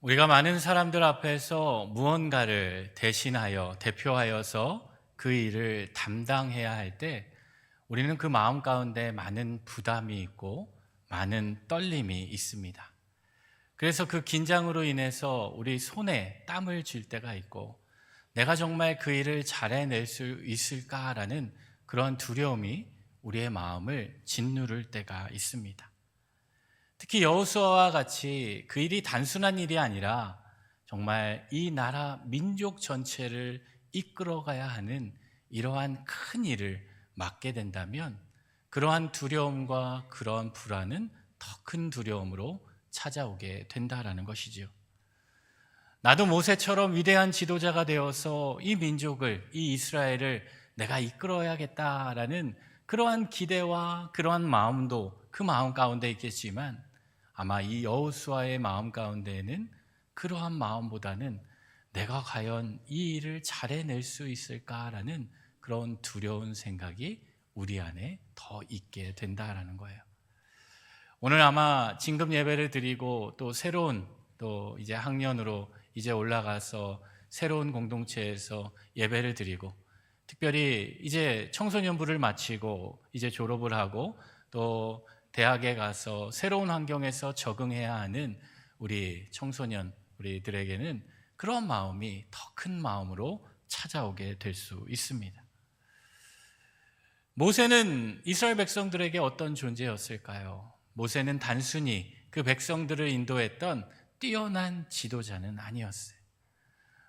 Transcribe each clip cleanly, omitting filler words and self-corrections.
우리가 많은 사람들 앞에서 무언가를 대표하여서 그 일을 담당해야 할 때 우리는 그 마음 가운데 많은 부담이 있고 많은 떨림이 있습니다. 그래서 그 긴장으로 인해서 우리 손에 땀을 쥘 때가 있고 내가 정말 그 일을 잘 해낼 수 있을까라는 그런 두려움이 우리의 마음을 짓누를 때가 있습니다. 특히 여호수아와 같이 그 일이 단순한 일이 아니라 정말 이 나라 민족 전체를 이끌어가야 하는 이러한 큰 일을 맡게 된다면 그러한 두려움과 그러한 불안은 더 큰 두려움으로 찾아오게 된다라는 것이지요. 나도 모세처럼 위대한 지도자가 되어서 이 민족을, 이 이스라엘을 내가 이끌어야겠다라는 그러한 기대와 그러한 마음도 그 마음 가운데 있겠지만 아마 이 여호수아의 마음 가운데에는 그러한 마음보다는 내가 과연 이 일을 잘 해낼 수 있을까라는 그런 두려운 생각이 우리 안에 더 있게 된다라는 거예요. 오늘 아마 진급 예배를 드리고 또 새로운 또 이제 학년으로 이제 올라가서 새로운 공동체에서 예배를 드리고 특별히 이제 청소년부를 마치고 이제 졸업을 하고 또 대학에 가서 새로운 환경에서 적응해야 하는 우리 청소년 우리들에게는 그런 마음이 더 큰 마음으로 찾아오게 될 수 있습니다. 모세는 이스라엘 백성들에게 어떤 존재였을까요? 모세는 단순히 그 백성들을 인도했던 뛰어난 지도자는 아니었어요.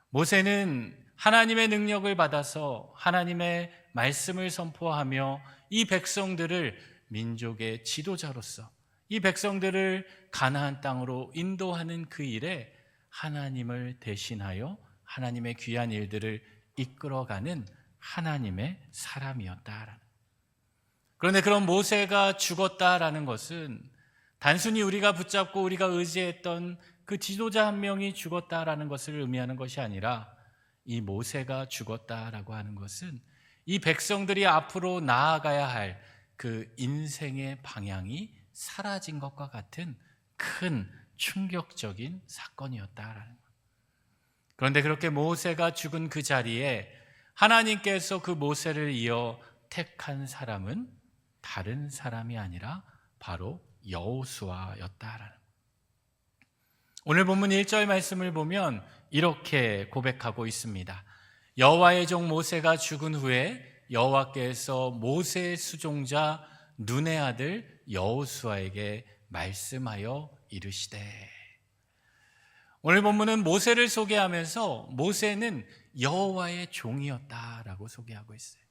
모세는 하나님의 능력을 받아서 하나님의 말씀을 선포하며 이 백성들을 민족의 지도자로서 이 백성들을 가나안 땅으로 인도하는 그 일에 하나님을 대신하여 하나님의 귀한 일들을 이끌어가는 하나님의 사람이었다라는. 그런데 그런 모세가 죽었다라는 것은 단순히 우리가 붙잡고 우리가 의지했던 그 지도자 한 명이 죽었다라는 것을 의미하는 것이 아니라 이 모세가 죽었다라고 하는 것은 이 백성들이 앞으로 나아가야 할 그 인생의 방향이 사라진 것과 같은 큰 충격적인 사건이었다라는 거예요. 그런데 그렇게 모세가 죽은 그 자리에 하나님께서 그 모세를 이어 택한 사람은 다른 사람이 아니라 바로 여호수아였다라는 거예요. 오늘 본문 1절 말씀을 보면 이렇게 고백하고 있습니다. 여호와의 종 모세가 죽은 후에 여호와께서 모세의 수종자 눈의 아들 여호수아에게 말씀하여 이르시되. 오늘 본문은 모세를 소개하면서 모세는 여호와의 종이었다라고 소개하고 있어요.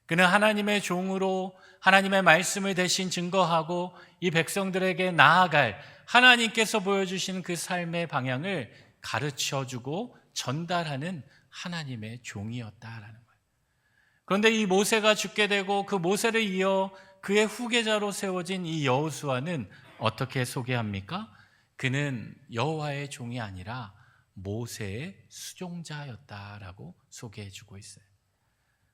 그는 하나님의 종으로 하나님의 말씀을 대신 증거하고 이 백성들에게 나아갈 하나님께서 보여주신 그 삶의 방향을 가르쳐주고 전달하는 하나님의 종이었다라는 거예요. 그런데 이 모세가 죽게 되고 그 모세를 이어 그의 후계자로 세워진 이 여호수아는 어떻게 소개합니까? 그는 여호와의 종이 아니라 모세의 수종자였다라고 소개해주고 있어요.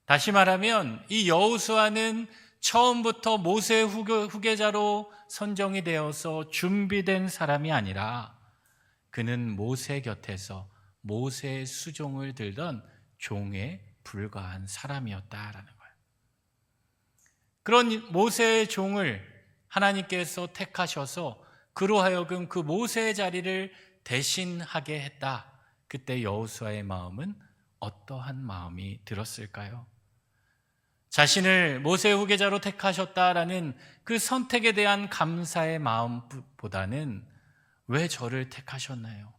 다시 말하면 이 여호수아는 처음부터 모세의 후계자로 선정이 되어서 준비된 사람이 아니라 그는 모세 곁에서 모세의 수종을 들던 종에 불과한 사람이었다라는 거예요. 그런 모세의 종을 하나님께서 택하셔서 그로 하여금 그 모세의 자리를 대신하게 했다. 그때 여호수아의 마음은 어떠한 마음이 들었을까요? 자신을 모세의 후계자로 택하셨다라는 그 선택에 대한 감사의 마음보다는 왜 저를 택하셨나요?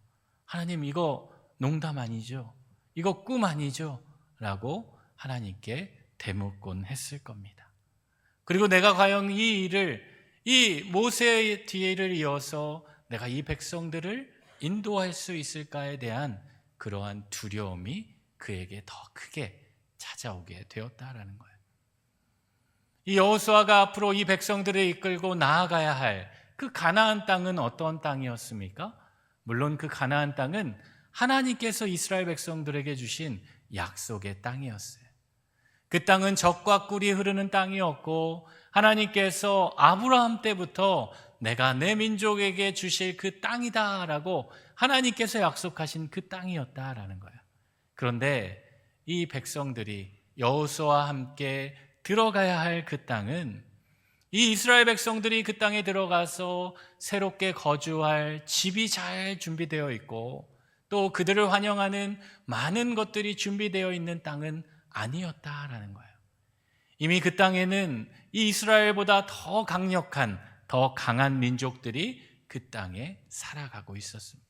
하나님, 이거 농담 아니죠? 이거 꿈 아니죠? 라고 하나님께 되묻곤 했을 겁니다. 그리고 내가 과연 이 일을, 이 모세의 뒤를 이어서 내가 이 백성들을 인도할 수 있을까에 대한 그러한 두려움이 그에게 더 크게 찾아오게 되었다라는 거예요. 이 여호수아가 앞으로 이 백성들을 이끌고 나아가야 할 그 가나안 땅은 어떤 땅이었습니까? 물론 그 가나안 땅은 하나님께서 이스라엘 백성들에게 주신 약속의 땅이었어요. 그 땅은 젖과 꿀이 흐르는 땅이었고 하나님께서 아브라함 때부터 내가 내 민족에게 주실 그 땅이다라고 하나님께서 약속하신 그 땅이었다라는 거예요. 그런데 이 백성들이 여호수아와 함께 들어가야 할 그 땅은, 이 이스라엘 백성들이 그 땅에 들어가서 새롭게 거주할 집이 잘 준비되어 있고 또 그들을 환영하는 많은 것들이 준비되어 있는 땅은 아니었다라는 거예요. 이미 그 땅에는 이 이스라엘보다 더 강력한, 더 강한 민족들이 그 땅에 살아가고 있었습니다.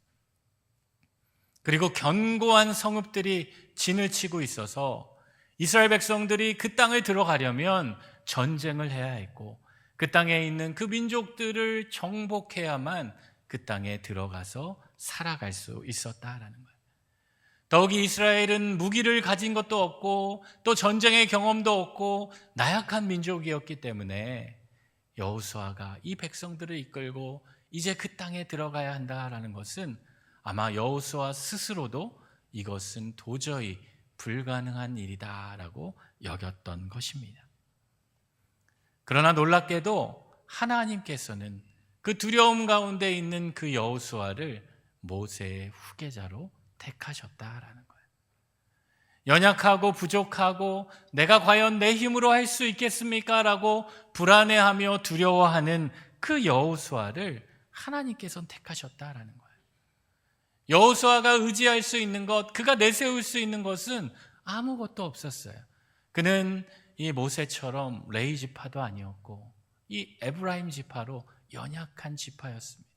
그리고 견고한 성읍들이 진을 치고 있어서 이스라엘 백성들이 그 땅을 들어가려면 전쟁을 해야 했고 그 땅에 있는 그 민족들을 정복해야만 그 땅에 들어가서 살아갈 수 있었다라는 거예요. 더욱이 이스라엘은 무기를 가진 것도 없고 또 전쟁의 경험도 없고 나약한 민족이었기 때문에 여호수아가 이 백성들을 이끌고 이제 그 땅에 들어가야 한다라는 것은 아마 여호수아 스스로도 이것은 도저히 불가능한 일이다라고 여겼던 것입니다. 그러나 놀랍게도 하나님께서는 그 두려움 가운데 있는 그 여호수아를 모세의 후계자로 택하셨다라는 거예요. 연약하고 부족하고 내가 과연 내 힘으로 할 수 있겠습니까? 라고 불안해하며 두려워하는 그 여호수아를 하나님께서는 택하셨다라는 거예요. 여호수아가 의지할 수 있는 것, 그가 내세울 수 있는 것은 아무것도 없었어요. 그는 이 모세처럼 레위 지파도 아니었고 이 에브라임 지파로 연약한 지파였습니다.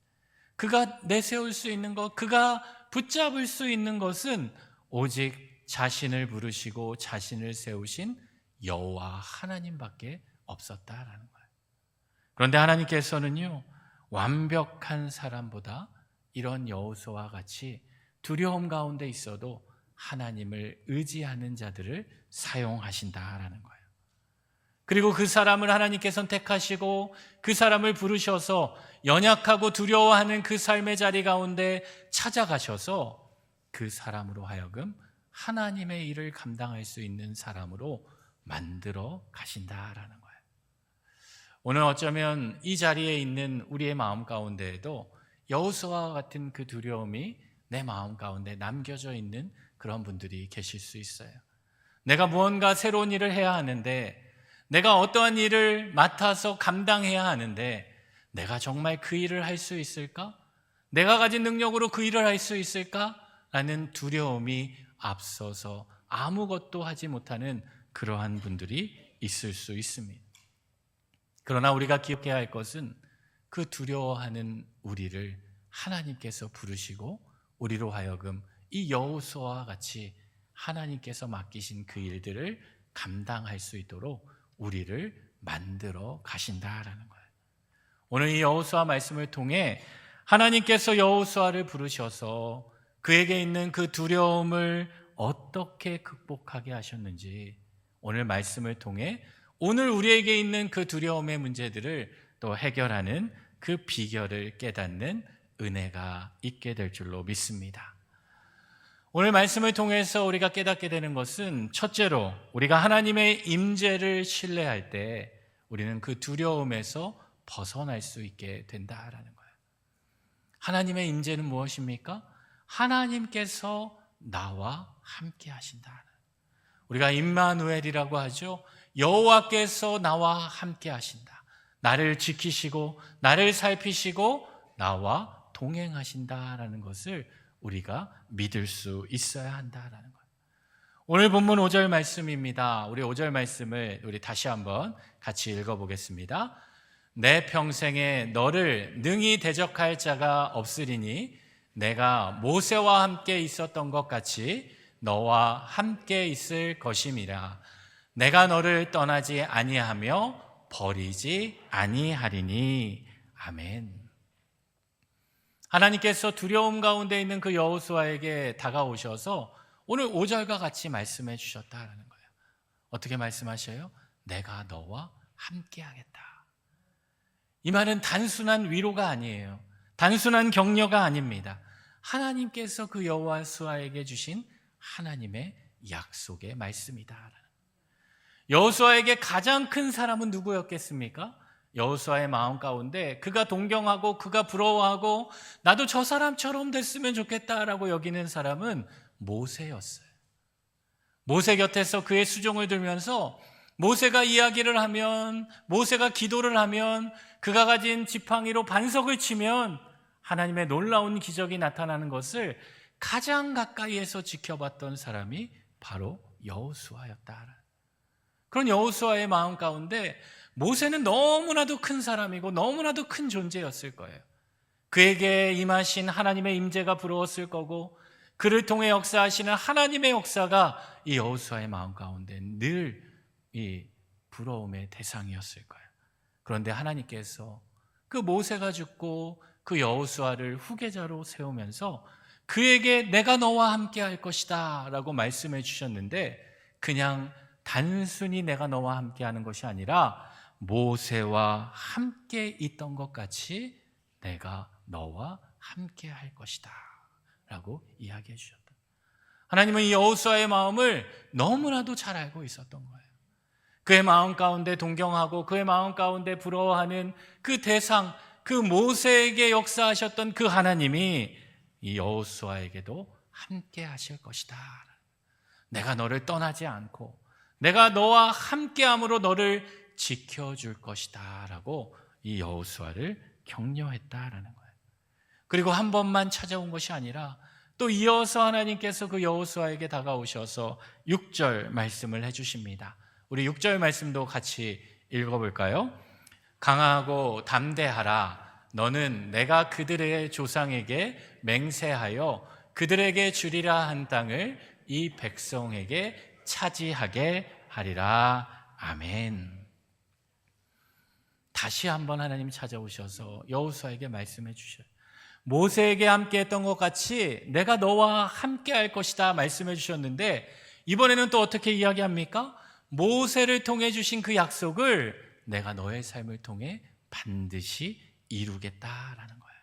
그가 내세울 수 있는 것, 그가 붙잡을 수 있는 것은 오직 자신을 부르시고 자신을 세우신 여호와 하나님밖에 없었다라는 거예요. 그런데 하나님께서는요, 완벽한 사람보다 이런 여호수아와 같이 두려움 가운데 있어도 하나님을 의지하는 자들을 사용하신다라는 거예요. 그리고 그 사람을 하나님께 선택하시고 그 사람을 부르셔서 연약하고 두려워하는 그 삶의 자리 가운데 찾아가셔서 그 사람으로 하여금 하나님의 일을 감당할 수 있는 사람으로 만들어 가신다라는 거예요. 오늘 어쩌면 이 자리에 있는 우리의 마음 가운데에도 여호수아와 같은 그 두려움이 내 마음 가운데 남겨져 있는 그런 분들이 계실 수 있어요. 내가 무언가 새로운 일을 해야 하는데, 내가 어떠한 일을 맡아서 감당해야 하는데 내가 정말 그 일을 할 수 있을까? 내가 가진 능력으로 그 일을 할 수 있을까? 라는 두려움이 앞서서 아무것도 하지 못하는 그러한 분들이 있을 수 있습니다. 그러나 우리가 기억해야 할 것은 그 두려워하는 우리를 하나님께서 부르시고 우리로 하여금 이 여호수아와 같이 하나님께서 맡기신 그 일들을 감당할 수 있도록 우리를 만들어 가신다라는 거예요. 오늘 이 여호수아 말씀을 통해 하나님께서 여호수아를 부르셔서 그에게 있는 그 두려움을 어떻게 극복하게 하셨는지 오늘 말씀을 통해 오늘 우리에게 있는 그 두려움의 문제들을 또 해결하는 그 비결을 깨닫는 은혜가 있게 될 줄로 믿습니다. 오늘 말씀을 통해서 우리가 깨닫게 되는 것은 첫째로 우리가 하나님의 임재를 신뢰할 때 우리는 그 두려움에서 벗어날 수 있게 된다라는 거예요. 하나님의 임재는 무엇입니까? 하나님께서 나와 함께 하신다. 우리가 임마누엘이라고 하죠. 여호와께서 나와 함께 하신다. 나를 지키시고 나를 살피시고 나와 동행하신다라는 것을 우리가 믿을 수 있어야 한다라는 거예요. 오늘 본문 5절 말씀입니다. 우리 5절 말씀을 우리 다시 한번 같이 읽어보겠습니다. 내 평생에 너를 능히 대적할 자가 없으리니 내가 모세와 함께 있었던 것 같이 너와 함께 있을 것임이라. 내가 너를 떠나지 아니하며 버리지 아니하리니. 아멘. 하나님께서 두려움 가운데 있는 그 여호수아에게 다가오셔서 오늘 5절과 같이 말씀해 주셨다라는 거예요. 어떻게 말씀하셔요? 내가 너와 함께 하겠다. 이 말은 단순한 위로가 아니에요. 단순한 격려가 아닙니다. 하나님께서 그 여호수아에게 주신 하나님의 약속의 말씀이다. 여호수아에게 가장 큰 사람은 누구였겠습니까? 여호수아의 마음 가운데 그가 동경하고 그가 부러워하고 나도 저 사람처럼 됐으면 좋겠다라고 여기는 사람은 모세였어요. 모세 곁에서 그의 수종을 들면서 모세가 이야기를 하면, 모세가 기도를 하면, 그가 가진 지팡이로 반석을 치면 하나님의 놀라운 기적이 나타나는 것을 가장 가까이에서 지켜봤던 사람이 바로 여호수아였다. 그런 여호수아의 마음 가운데 모세는 너무나도 큰 사람이고 너무나도 큰 존재였을 거예요. 그에게 임하신 하나님의 임재가 부러웠을 거고, 그를 통해 역사하시는 하나님의 역사가 이 여호수아의 마음 가운데 늘 이 부러움의 대상이었을 거예요. 그런데 하나님께서 그 모세가 죽고 그 여호수아를 후계자로 세우면서 그에게 내가 너와 함께 할 것이다 라고 말씀해 주셨는데, 그냥 단순히 내가 너와 함께 하는 것이 아니라 모세와 함께 있던 것 같이 내가 너와 함께 할 것이다 라고 이야기해 주셨다. 하나님은 이 여호수아의 마음을 너무나도 잘 알고 있었던 거예요. 그의 마음 가운데 동경하고 그의 마음 가운데 부러워하는 그 대상, 그 모세에게 역사하셨던 그 하나님이 이 여호수아에게도 함께 하실 것이다. 내가 너를 떠나지 않고 내가 너와 함께함으로 너를 지켜줄 것이다 라고 이 여호수아를 격려했다라는 거예요. 그리고 한 번만 찾아온 것이 아니라 또 이어서 하나님께서 그 여호수아에게 다가오셔서 6절 말씀을 해주십니다. 우리 6절 말씀도 같이 읽어볼까요? 강하고 담대하라. 너는 내가 그들의 조상에게 맹세하여 그들에게 주리라 한 땅을 이 백성에게 차지하게 하리라. 아멘. 다시 한번 하나님 찾아오셔서 여호수아에게 말씀해 주셔요. 모세에게 함께 했던 것 같이 내가 너와 함께 할 것이다 말씀해 주셨는데, 이번에는 또 어떻게 이야기합니까? 모세를 통해 주신 그 약속을 내가 너의 삶을 통해 반드시 이루겠다라는 거예요.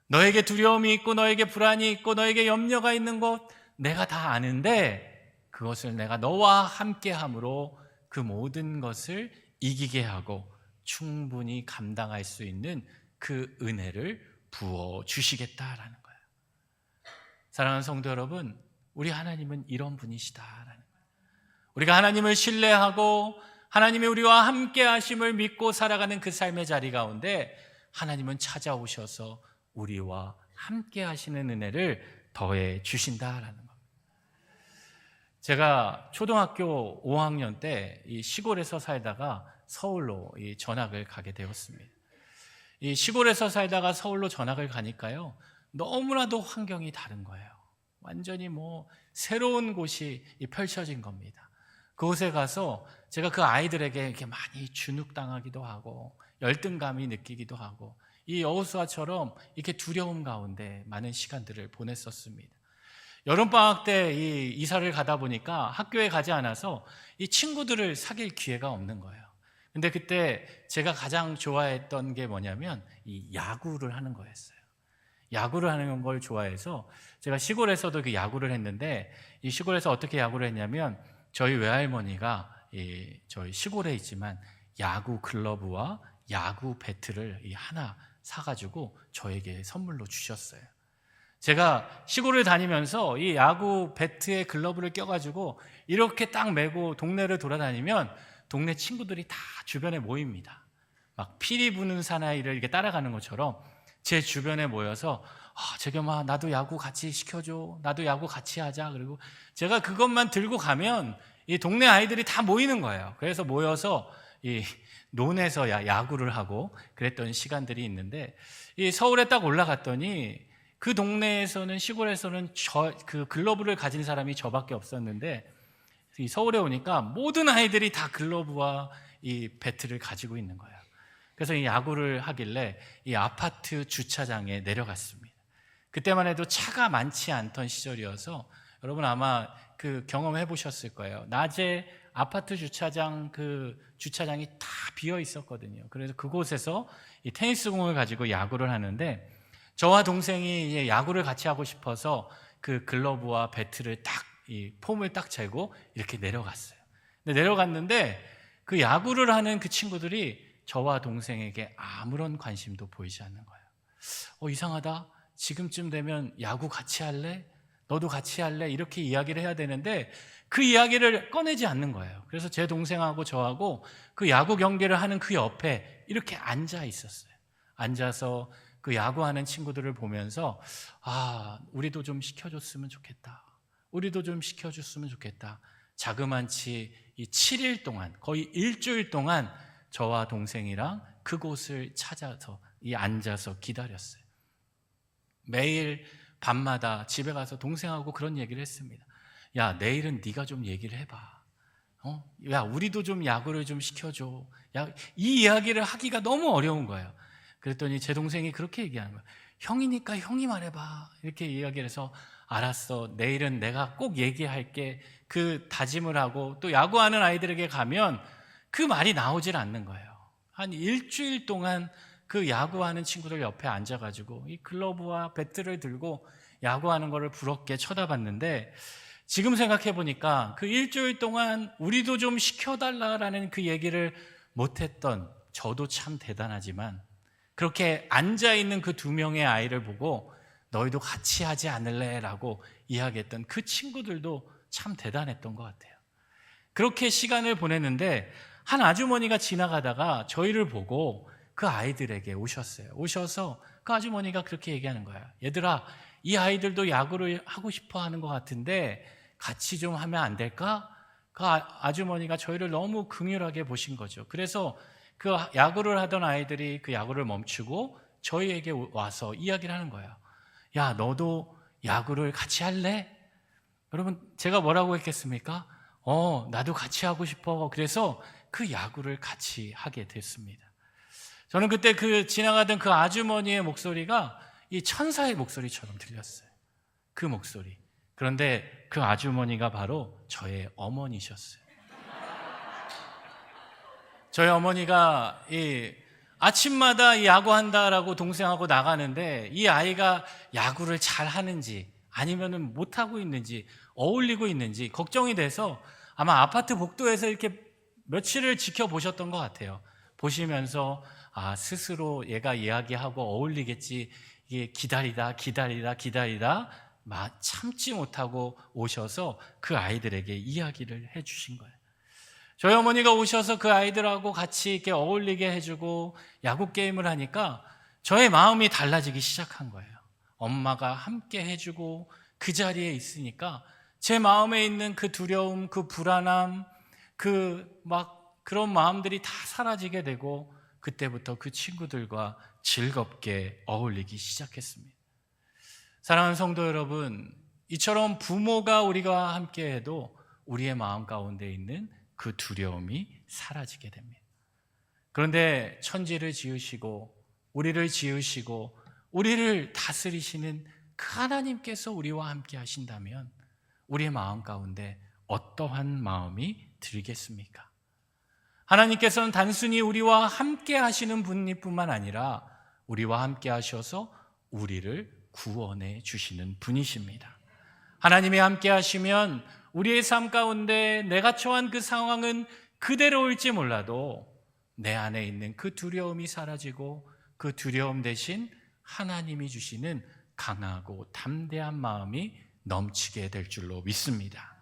너에게 두려움이 있고 너에게 불안이 있고 너에게 염려가 있는 것 내가 다 아는데, 그것을 내가 너와 함께 함으로 그 모든 것을 이기게 하고 충분히 감당할 수 있는 그 은혜를 부어주시겠다라는 거예요. 사랑하는 성도 여러분, 우리 하나님은 이런 분이시다라는 거예요. 우리가 하나님을 신뢰하고 하나님이 우리와 함께 하심을 믿고 살아가는 그 삶의 자리 가운데 하나님은 찾아오셔서 우리와 함께 하시는 은혜를 더해 주신다라는 겁니다. 제가 초등학교 5학년 때 이 시골에서 살다가 서울로 이 전학을 가게 되었습니다. 이 시골에서 살다가 서울로 전학을 가니까요, 너무나도 환경이 다른 거예요. 완전히 새로운 곳이 펼쳐진 겁니다. 그곳에 가서 제가 그 아이들에게 이렇게 많이 주눅당하기도 하고 열등감이 느끼기도 하고 이 여호수아처럼 이렇게 두려움 가운데 많은 시간들을 보냈었습니다. 여름방학 때 이 이사를 가다 보니까 학교에 가지 않아서 이 친구들을 사귈 기회가 없는 거예요. 근데 그때 제가 가장 좋아했던 게 뭐냐면 이 야구를 하는 거였어요. 야구를 하는 걸 좋아해서 제가 시골에서도 그 야구를 했는데, 이 시골에서 어떻게 야구를 했냐면 저희 외할머니가 저희 시골에 있지만 야구 글러브와 야구 배트를 하나 사가지고 저에게 선물로 주셨어요. 제가 시골을 다니면서 이 야구 배트에 글러브를 껴가지고 이렇게 딱 메고 동네를 돌아다니면 동네 친구들이 다 주변에 모입니다. 막 피리 부는 사나이를 이렇게 따라가는 것처럼 제 주변에 모여서 재겸아 나도 야구 같이 시켜줘, 나도 야구 같이 하자. 그리고 제가 그것만 들고 가면 이 동네 아이들이 다 모이는 거예요. 그래서 모여서 이 논에서 야구를 하고 그랬던 시간들이 있는데, 이 서울에 딱 올라갔더니 그 동네에서는, 시골에서는 그 글러브를 가진 사람이 저밖에 없었는데, 이 서울에 오니까 모든 아이들이 다 글러브와 이 배트를 가지고 있는 거예요. 그래서 이 야구를 하길래 이 아파트 주차장에 내려갔습니다. 그때만 해도 차가 많지 않던 시절이어서 여러분 아마 그 경험해 보셨을 거예요. 낮에 아파트 주차장 그 주차장이 다 비어 있었거든요. 그래서 그곳에서 이 테니스공을 가지고 야구를 하는데, 저와 동생이 야구를 같이 하고 싶어서 그 글러브와 배트를 이 폼을 딱 재고 이렇게 내려갔어요. 근데 내려갔는데 그 야구를 하는 그 친구들이 저와 동생에게 아무런 관심도 보이지 않는 거예요. 이상하다. 지금쯤 되면 야구 같이 할래? 너도 같이 할래? 이렇게 이야기를 해야 되는데 그 이야기를 꺼내지 않는 거예요. 그래서 제 동생하고 저하고 그 야구 경기를 하는 그 옆에 이렇게 앉아 있었어요. 앉아서 그 야구하는 친구들을 보면서 우리도 좀 시켜줬으면 좋겠다. 우리도 좀 시켜줬으면 좋겠다. 자그만치 이 7일 동안, 거의 일주일 동안 저와 동생이랑 그곳을 찾아서 앉아서 기다렸어요. 매일 밤마다 집에 가서 동생하고 그런 얘기를 했습니다. 야, 내일은 네가 좀 얘기를 해봐. 야, 우리도 좀 야구를 좀 시켜줘. 야, 이 이야기를 하기가 너무 어려운 거예요. 그랬더니 제 동생이 그렇게 얘기하는 거예요. 형이니까 형이 말해봐. 이렇게 이야기를 해서 알았어. 내일은 내가 꼭 얘기할게. 그 다짐을 하고 또 야구하는 아이들에게 가면 그 말이 나오질 않는 거예요. 한 일주일 동안 그 야구하는 친구들 옆에 앉아가지고 이 글러브와 배트를 들고 야구하는 거를 부럽게 쳐다봤는데 지금 생각해 보니까 그 일주일 동안 우리도 좀 시켜달라라는 그 얘기를 못했던 저도 참 대단하지만 그렇게 앉아있는 그 2명의 아이를 보고 너희도 같이 하지 않을래? 라고 이야기했던 그 친구들도 참 대단했던 것 같아요. 그렇게 시간을 보냈는데 한 아주머니가 지나가다가 저희를 보고 그 아이들에게 오셨어요. 오셔서 그 아주머니가 그렇게 얘기하는 거야. 얘들아, 이 아이들도 야구를 하고 싶어 하는 것 같은데 같이 좀 하면 안 될까? 그 아주머니가 저희를 너무 긍휼하게 보신 거죠. 그래서 그 야구를 하던 아이들이 그 야구를 멈추고 저희에게 와서 이야기를 하는 거예요. 야, 너도 야구를 같이 할래? 여러분, 제가 뭐라고 했겠습니까? 나도 같이 하고 싶어. 그래서 그 야구를 같이 하게 됐습니다. 저는 그때 그 지나가던 그 아주머니의 목소리가 이 천사의 목소리처럼 들렸어요. 그 목소리. 그런데 그 아주머니가 바로 저의 어머니셨어요. 저희 어머니가 아침마다 야구한다라고 동생하고 나가는데 이 아이가 야구를 잘 하는지 아니면은 못하고 있는지 어울리고 있는지 걱정이 돼서 아마 아파트 복도에서 이렇게 며칠을 지켜보셨던 것 같아요. 보시면서 스스로 얘가 이야기하고 어울리겠지. 이게 기다리다 참지 못하고 오셔서 그 아이들에게 이야기를 해주신 거예요. 저희 어머니가 오셔서 그 아이들하고 같이 이렇게 어울리게 해주고 야구 게임을 하니까 저의 마음이 달라지기 시작한 거예요. 엄마가 함께 해주고 그 자리에 있으니까 제 마음에 있는 그 두려움, 그 불안함, 그런 마음들이 다 사라지게 되고 그때부터 그 친구들과 즐겁게 어울리기 시작했습니다. 사랑하는 성도 여러분, 이처럼 부모가 우리가 함께해도 우리의 마음 가운데 있는 그 두려움이 사라지게 됩니다. 그런데 천지를 지으시고 우리를 지으시고 우리를 다스리시는 그 하나님께서 우리와 함께 하신다면 우리의 마음 가운데 어떠한 마음이 들겠습니까? 하나님께서는 단순히 우리와 함께 하시는 분일 뿐만 아니라 우리와 함께 하셔서 우리를 구원해 주시는 분이십니다. 하나님이 함께 하시면 우리의 삶 가운데 내가 처한 그 상황은 그대로일지 몰라도 내 안에 있는 그 두려움이 사라지고 그 두려움 대신 하나님이 주시는 강하고 담대한 마음이 넘치게 될 줄로 믿습니다.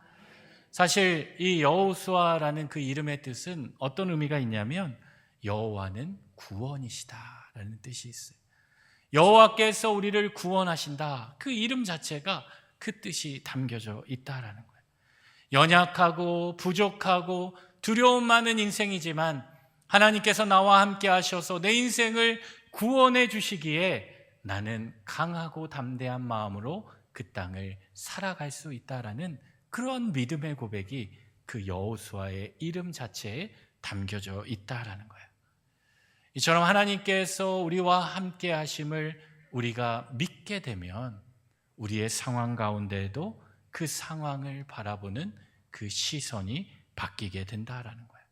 사실 이 여호수아라는 그 이름의 뜻은 어떤 의미가 있냐면 여호와는 구원이시다라는 뜻이 있어요. 여호와께서 우리를 구원하신다. 그 이름 자체가 그 뜻이 담겨져 있다라는 거예요. 연약하고 부족하고 두려움 많은 인생이지만 하나님께서 나와 함께 하셔서 내 인생을 구원해 주시기에 나는 강하고 담대한 마음으로 그 땅을 살아갈 수 있다라는 그런 믿음의 고백이 그 여호수아의 이름 자체에 담겨져 있다라는 거예요. 이처럼 하나님께서 우리와 함께 하심을 우리가 믿게 되면 우리의 상황 가운데에도 그 상황을 바라보는 그 시선이 바뀌게 된다라는 거예요.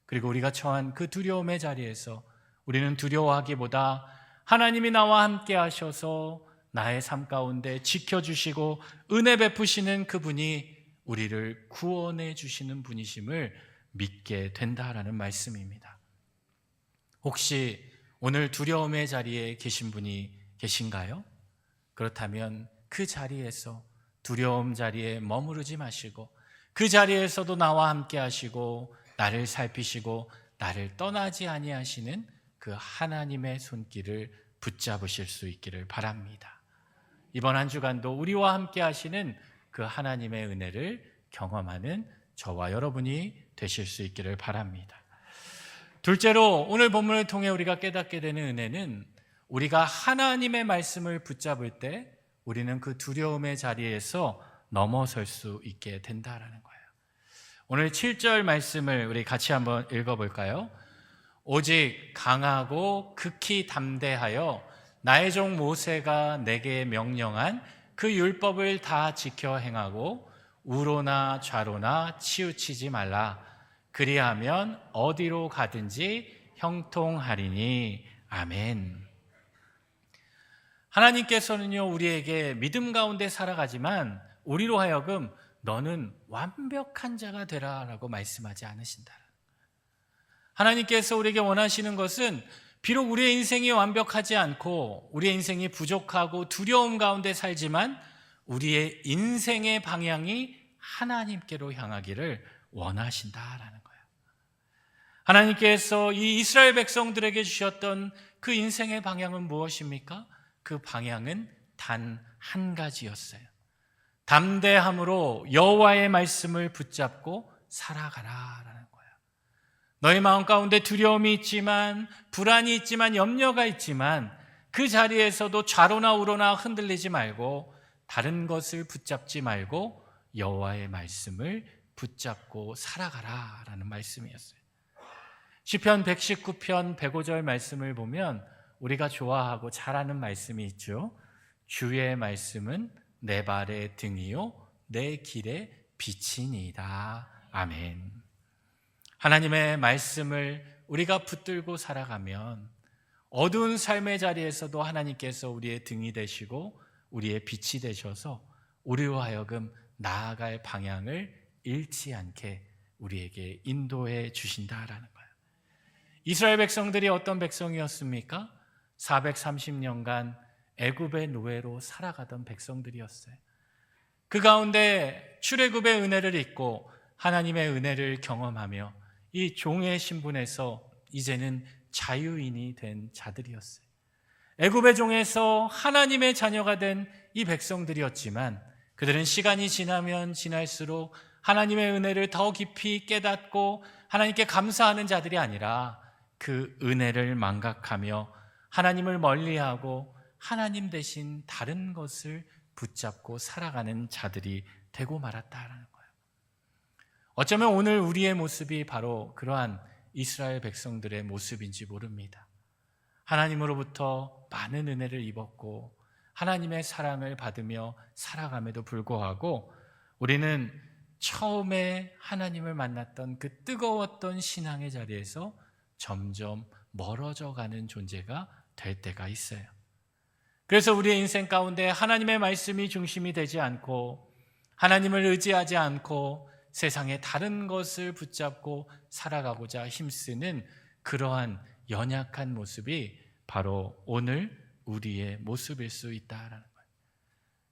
그리고 우리가 처한 그 두려움의 자리에서 우리는 두려워하기보다 하나님이 나와 함께 하셔서 나의 삶 가운데 지켜주시고 은혜 베푸시는 그분이 우리를 구원해 주시는 분이심을 믿게 된다라는 말씀입니다. 혹시 오늘 두려움의 자리에 계신 분이 계신가요? 그렇다면 그 자리에서 두려움 자리에 머무르지 마시고 그 자리에서도 나와 함께 하시고 나를 살피시고 나를 떠나지 아니하시는 그 하나님의 손길을 붙잡으실 수 있기를 바랍니다. 이번 한 주간도 우리와 함께 하시는 그 하나님의 은혜를 경험하는 저와 여러분이 되실 수 있기를 바랍니다. 둘째로 오늘 본문을 통해 우리가 깨닫게 되는 은혜는 우리가 하나님의 말씀을 붙잡을 때 우리는 그 두려움의 자리에서 넘어설 수 있게 된다라는 거예요. 오늘 7절 말씀을 우리 같이 한번 읽어볼까요? 오직 강하고 극히 담대하여 나의 종 모세가 내게 명령한 그 율법을 다 지켜 행하고 우로나 좌로나 치우치지 말라. 그리하면 어디로 가든지 형통하리니. 아멘. 하나님께서는요, 우리에게 믿음 가운데 살아가지만 우리로 하여금 너는 완벽한 자가 되라라고 말씀하지 않으신다. 하나님께서 우리에게 원하시는 것은 비록 우리의 인생이 완벽하지 않고 우리의 인생이 부족하고 두려움 가운데 살지만 우리의 인생의 방향이 하나님께로 향하기를 원하신다라는 거예요. 하나님께서 이 이스라엘 백성들에게 주셨던 그 인생의 방향은 무엇입니까? 그 방향은 단 한 가지였어요. 담대함으로 여호와의 말씀을 붙잡고 살아가라라는 거예요. 너희 마음 가운데 두려움이 있지만, 불안이 있지만, 염려가 있지만 그 자리에서도 좌로나 우로나 흔들리지 말고 다른 것을 붙잡지 말고 여호와의 말씀을 붙잡고 살아가라라는 말씀이었어요. 시편 119편 105절 말씀을 보면 우리가 좋아하고 잘 아는 말씀이 있죠. 주의 말씀은 내 발의 등이요 내 길의 빛이니이다. 아멘. 하나님의 말씀을 우리가 붙들고 살아가면 어두운 삶의 자리에서도 하나님께서 우리의 등이 되시고 우리의 빛이 되셔서 우리로 하여금 나아갈 방향을 잃지 않게 우리에게 인도해 주신다라는 거예요. 이스라엘 백성들이 어떤 백성이었습니까? 430년간 애굽의 노예로 살아가던 백성들이었어요. 그 가운데 출애굽의 은혜를 잊고 하나님의 은혜를 경험하며 이 종의 신분에서 이제는 자유인이 된 자들이었어요. 애굽의 종에서 하나님의 자녀가 된 이 백성들이었지만 그들은 시간이 지나면 지날수록 하나님의 은혜를 더 깊이 깨닫고 하나님께 감사하는 자들이 아니라 그 은혜를 망각하며 하나님을 멀리하고 하나님 대신 다른 것을 붙잡고 살아가는 자들이 되고 말았다라는 거예요. 어쩌면 오늘 우리의 모습이 바로 그러한 이스라엘 백성들의 모습인지 모릅니다. 하나님으로부터 많은 은혜를 입었고 하나님의 사랑을 받으며 살아감에도 불구하고 우리는 처음에 하나님을 만났던 그 뜨거웠던 신앙의 자리에서 점점 멀어져 가는 존재가 될 때가 있어요. 그래서 우리의 인생 가운데 하나님의 말씀이 중심이 되지 않고 하나님을 의지하지 않고 세상의 다른 것을 붙잡고 살아가고자 힘쓰는 그러한 연약한 모습이 바로 오늘 우리의 모습일 수 있다라는 거예요.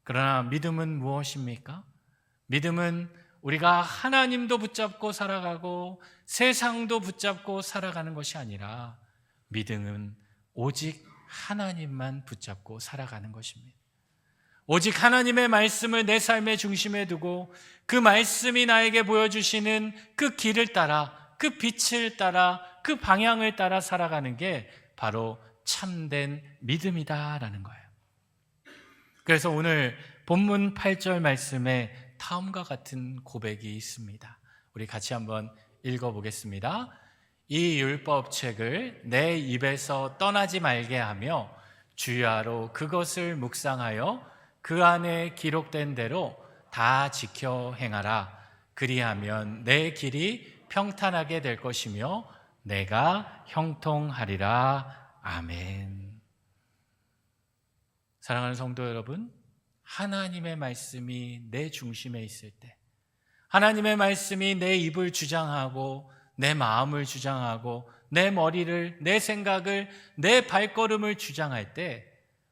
그러나 믿음은 무엇입니까? 믿음은 우리가 하나님도 붙잡고 살아가고 세상도 붙잡고 살아가는 것이 아니라 믿음은 오직 하나님만 붙잡고 살아가는 것입니다. 오직 하나님의 말씀을 내 삶의 중심에 두고 그 말씀이 나에게 보여주시는 그 길을 따라 그 빛을 따라 그 방향을 따라 살아가는 게 바로 참된 믿음이다라는 거예요. 그래서 오늘 본문 8절 말씀에 다음과 같은 고백이 있습니다. 우리 같이 한번 읽어보겠습니다. 이 율법책을 내 입에서 떠나지 말게 하며 주야로 그것을 묵상하여 그 안에 기록된 대로 다 지켜 행하라. 그리하면 내 길이 평탄하게 될 것이며 내가 형통하리라. 아멘. 사랑하는 성도 여러분, 하나님의 말씀이 내 중심에 있을 때, 하나님의 말씀이 내 입을 주장하고 내 마음을 주장하고 내 머리를, 내 생각을, 내 발걸음을 주장할 때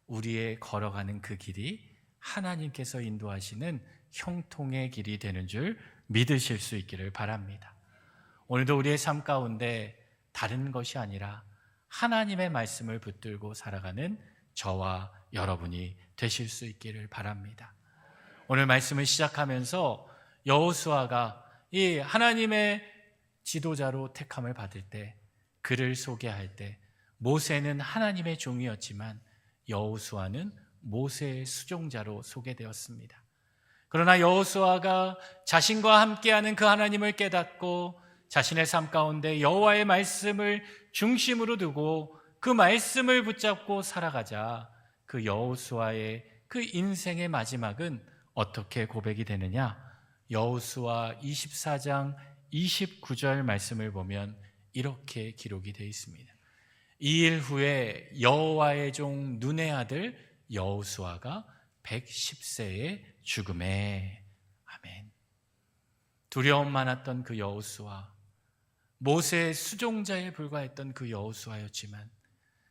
우리의 걸어가는 그 길이 하나님께서 인도하시는 형통의 길이 되는 줄 믿으실 수 있기를 바랍니다. 오늘도 우리의 삶 가운데 다른 것이 아니라 하나님의 말씀을 붙들고 살아가는 저와 여러분이 되실 수 있기를 바랍니다. 오늘 말씀을 시작하면서 여호수아가 이 하나님의 지도자로 택함을 받을 때, 그를 소개할 때 모세는 하나님의 종이었지만 여호수아는 모세의 수종자로 소개되었습니다. 그러나 여호수아가 자신과 함께하는 그 하나님을 깨닫고 자신의 삶 가운데 여호와의 말씀을 중심으로 두고 그 말씀을 붙잡고 살아가자 그 여호수아의 그 인생의 마지막은 어떻게 고백이 되느냐? 여호수아 24장 29절 말씀을 보면 이렇게 기록이 되어 있습니다. 이 일 후에 여호와의 종 눈의 아들 여호수아가 110세에 죽음에. 아멘. 두려움 많았던 그 여호수아, 모세의 수종자에 불과했던 그 여호수아였지만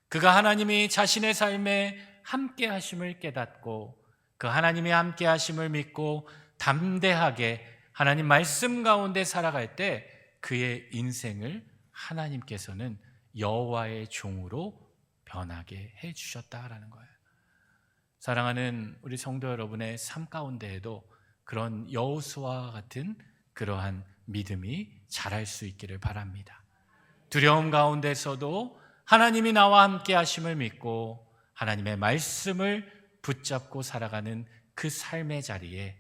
그가 하나님이 자신의 삶에 함께 하심을 깨닫고 그 하나님이 함께 하심을 믿고 담대하게 하나님 말씀 가운데 살아갈 때 그의 인생을 하나님께서는 여호와의 종으로 변하게 해주셨다라는 거예요. 사랑하는 우리 성도 여러분의 삶 가운데에도 그런 여호수아와 같은 그러한 믿음이 자랄 수 있기를 바랍니다. 두려움 가운데서도 하나님이 나와 함께 하심을 믿고 하나님의 말씀을 붙잡고 살아가는 그 삶의 자리에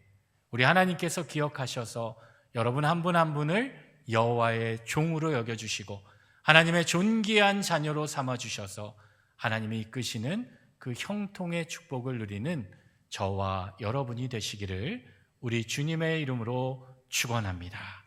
우리 하나님께서 기억하셔서 여러분 한 분 한 분을 여호와의 종으로 여겨주시고 하나님의 존귀한 자녀로 삼아주셔서 하나님이 이끄시는 그 형통의 축복을 누리는 저와 여러분이 되시기를 우리 주님의 이름으로 축원합니다.